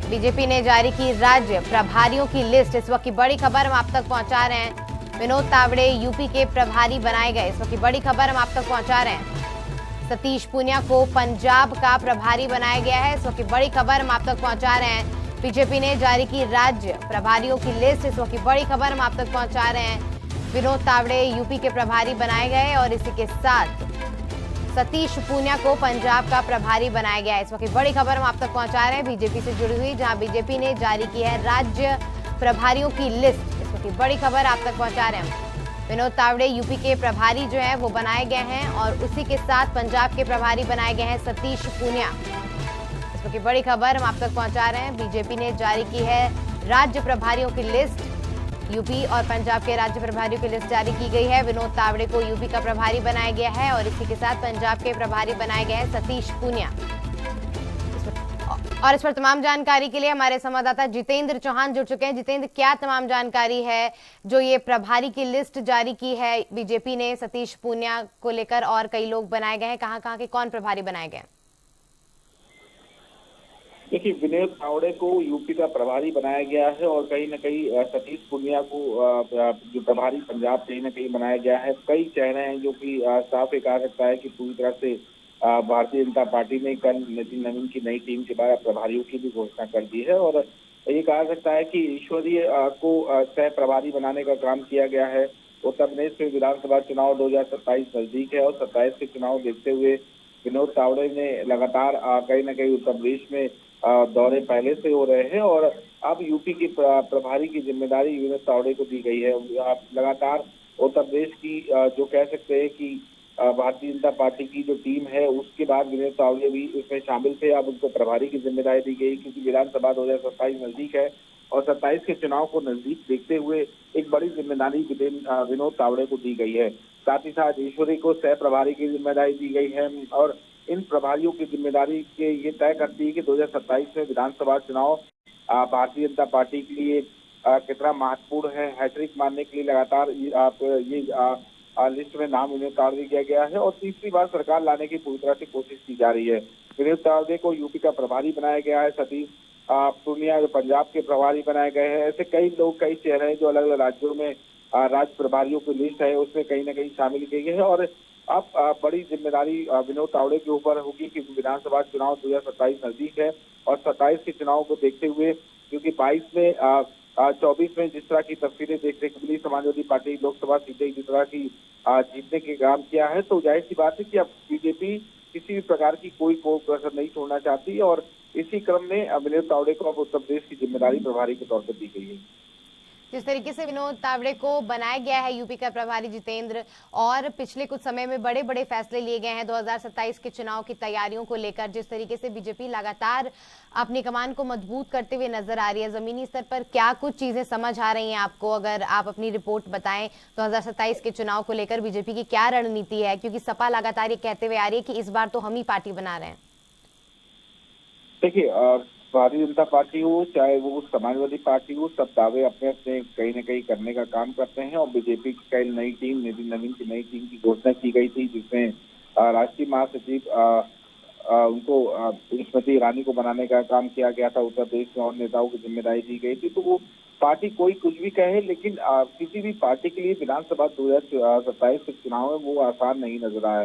BJP ने जारी की राज्य प्रभारियों की लिस्ट। इस वक्त की बड़ी खबर हम आप तक पहुंचा रहे हैं। विनोद तावड़े यूपी के प्रभारी बनाए गए। इस वक्त की बड़ी खबर हम आप तक पहुंचा रहे हैं। सतीश पूनिया को पंजाब का प्रभारी बनाया गया है। इस वक्त की बड़ी खबर हम आप तक पहुंचा रहे हैं। बीजेपी ने जारी की राज्य प्रभारियों की लिस्ट। इस वक्त की बड़ी खबर हम आप तक पहुंचा रहे हैं। विनोद तावड़े यूपी के प्रभारी बनाए गए और इसी के साथ सतीश पूनिया को पंजाब का प्रभारी बनाया गया है। इस वक्त बड़ी खबर हम आप तक पहुंचा रहे हैं बीजेपी से जुड़ी हुई, जहां बीजेपी ने जारी की है राज्य प्रभारियों की लिस्ट। इस वक्त बड़ी खबर आप तक पहुंचा रहे हैं। विनोद तावड़े यूपी के प्रभारी जो है वो बनाए गए हैं और उसी के साथ पंजाब के प्रभारी बनाए गए हैं सतीश पूनिया। इस वक्त बड़ी खबर हम आप तक पहुंचा रहे हैं। बीजेपी ने जारी की है राज्य प्रभारियों की लिस्ट। यूपी और पंजाब के राज्य प्रभारियों की लिस्ट जारी की गई है। विनोद तावड़े को यूपी का प्रभारी बनाया गया है और इसी के साथ पंजाब के प्रभारी बनाए गए हैं सतीश पूनिया। और इस पर तमाम जानकारी के लिए हमारे संवाददाता जितेंद्र चौहान जुड़ चुके हैं। जितेंद्र, क्या तमाम जानकारी है जो ये प्रभारी की लिस्ट जारी की है बीजेपी ने सतीश पूनिया को लेकर, और कई लोग बनाए गए हैं, कहाँ कहाँ के कौन प्रभारी बनाए गए हैं? देखिए, विनोद तावड़े को यूपी का प्रभारी बनाया गया है और कहीं न कहीं सतीश पूनिया को जो प्रभारी पंजाब कहीं न कहीं बनाया गया है। कई चेहरे हैं जो कि साफ ये कहा सकता है कि पूरी तरह से भारतीय जनता पार्टी ने कल नितिन नवीन की नई टीम के बाद प्रभारियों की भी घोषणा कर दी है और ये कहा सकता है कि ईश्वरीय को सह प्रभारी बनाने का काम किया गया है। उत्तर प्रदेश में विधानसभा चुनाव 2027 नजदीक है और 27 के चुनाव देखते हुए विनोद तावड़े ने लगातार कहीं न कहीं उत्तर प्रदेश में दौरे पहले से हो रहे हैं और अब यूपी की प्रभारी की जिम्मेदारी विनोद तावड़े को दी गई है। लगातार उत्तर प्रदेश की जो कह सकते हैं कि भारतीय जनता पार्टी की जो टीम है उसके बाद विनोद तावड़े भी इसमें शामिल थे। अब उनको प्रभारी की जिम्मेदारी दी गई क्योंकि विधानसभा 2027 नजदीक है और 27 के चुनाव को नजदीक देखते हुए एक बड़ी जिम्मेदारी विनोद तावड़े को दी गई है। साथ ही साथ ईश्वरी को सह प्रभारी की जिम्मेदारी दी गई है और इन प्रभारियों की जिम्मेदारी के ये तय करती है कि 2027 में विधानसभा चुनाव भारतीय जनता पार्टी के लिए कितना महत्वपूर्ण है। हैट्रिक मारने के लिए लगातार ये लिस्ट में नाम विनोद तावड़े किया गया है और तीसरी बार सरकार लाने की पूरी तरह से कोशिश की जा रही है। विनोद तावड़े को यूपी का प्रभारी बनाया गया है। सतीश पूनिया जो पंजाब के प्रभारी बनाए गए हैं। ऐसे कई लोग, कई चेहरे हैं जो अलग अलग राज्यों में राज्य प्रभारियों की लिस्ट है उसमें कहीं ना कहीं शामिल की गई है और अब बड़ी जिम्मेदारी विनोद तावड़े के ऊपर होगी कि विधानसभा चुनाव 2027 नजदीक है और 27 के चुनाव को देखते हुए क्योंकि 22 में 24 में जिस तरह की तस्वीरें देखने को मिली, समाजवादी पार्टी लोकसभा सीटें जिस तरह की जीतने के काम किया है, तो जाहिर सी बात है कि अब बीजेपी किसी भी प्रकार की कोई कसर नहीं छोड़ना चाहती और इसी क्रम में विनोद तावड़े को अब उत्तर प्रदेश की जिम्मेदारी प्रभारी के तौर पर दी गई है। जिस तरीके से विनोद तावड़े को बनाया गया है यूपी का प्रभारी जितेंद्र, और पिछले कुछ समय में बड़े बड़े फैसले लिए गए हैं 2027 के चुनाव की तैयारियों को लेकर, जिस तरीके से बीजेपी लगातार अपनी कमान को मजबूत करते हुए नजर आ रही है, जमीनी स्तर पर क्या कुछ चीजें समझ आ रही हैं आपको? अगर आप अपनी रिपोर्ट बताएं 2027 के चुनाव को लेकर बीजेपी की क्या रणनीति है, क्योंकि सपा लगातार ये कहते हुए आ रही है कि इस बार तो हम ही पार्टी बना रहे हैं। देखिए, भारतीय जनता पार्टी हो चाहे वो समाजवादी पार्टी हो, सब दावे अपने अपने कहीं न कहीं करने का काम करते हैं और बीजेपी की कई नई टीम, नितिन नवीन की नई टीम की घोषणा की गई थी जिसमें राष्ट्रीय महासचिव उनको स्मृति ईरानी को बनाने का काम किया गया था। उत्तर प्रदेश में और नेताओं की जिम्मेदारी दी गई थी। तो वो पार्टी कोई कुछ भी कहे, लेकिन किसी भी पार्टी के लिए विधानसभा 2027 के चुनाव में वो आसान नहीं नजर आया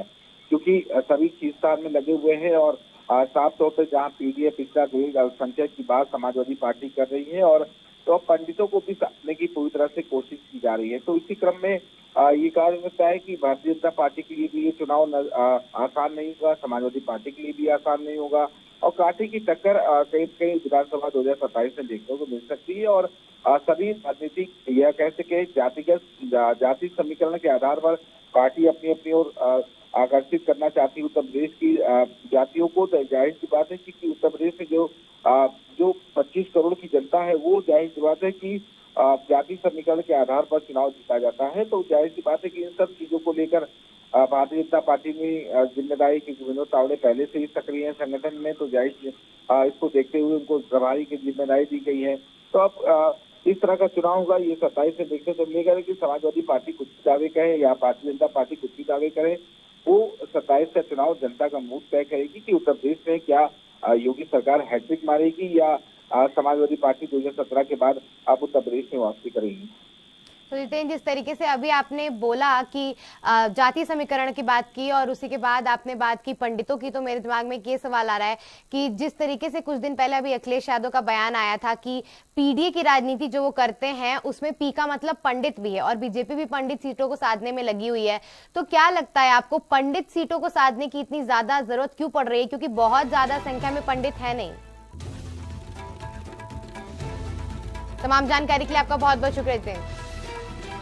क्योंकि सभी खींचतान में लगे हुए हैं और साफ तौर पर जहां पीडीए पिछड़ा दलित अल्पसंख्यक की बात समाजवादी पार्टी कर रही है और तो पंडितों को भी साधने की पूरी तरह से कोशिश की जा रही है। तो इसी क्रम में ये कहा जा सकता है कि भारतीय जनता पार्टी के लिए भी ये चुनाव आसान नहीं होगा, समाजवादी पार्टी के लिए भी आसान नहीं होगा और कांटे की टक्कर कहीं कहीं विधानसभा 2027 में देखने को मिल सकती है और सभी राजनीतिक यह कह सके जाति समीकरण के आधार पर पार्टी अपनी अपनी ओर आकर्षित करना चाहती है उत्तर प्रदेश की जातियों को। जाहिर सी बात है कि उत्तर प्रदेश में जो 25 करोड़ की जनता है वो जाहिर सी बात है कि जाति समीकरण के आधार पर चुनाव जीता जाता है। तो जाहिर सी बात है कि इन सब चीजों को लेकर भारतीय जनता पार्टी में जिम्मेदारी की विनोद तावड़े पहले से ही सक्रिय है संगठन में, तो जाहिर इसको देखते हुए उनको प्रभारी की जिम्मेदारी दी गई है। तो अब इस तरह का चुनाव होगा ये 27 से देखने को मिलेगा। लेकिन समाजवादी पार्टी कुछ भी दावे कहे या भारतीय जनता पार्टी कुछ भी दावे करे, वो 27 का चुनाव जनता का मूड तय करेगी कि उत्तर प्रदेश में क्या योगी सरकार हैट्रिक मारेगी या समाजवादी पार्टी 2017 के बाद अब उत्तर प्रदेश में वापसी करेगी। तो जितेंद्र, जिस तरीके से अभी आपने बोला कि जाति समीकरण की बात की और उसी के बाद आपने बात की पंडितों की, तो मेरे दिमाग में ये सवाल आ रहा है कि जिस तरीके से कुछ दिन पहले अभी अखिलेश यादव का बयान आया था कि पीडीए की राजनीति जो वो करते हैं उसमें पी का मतलब पंडित भी है और बीजेपी भी पंडित सीटों को साधने में लगी हुई है, तो क्या लगता है आपको पंडित सीटों को साधने की इतनी ज्यादा जरूरत क्यों पड़ रही है, क्योंकि बहुत ज्यादा संख्या में पंडित है नहीं? तमाम जानकारी के लिए आपका बहुत बहुत शुक्रिया।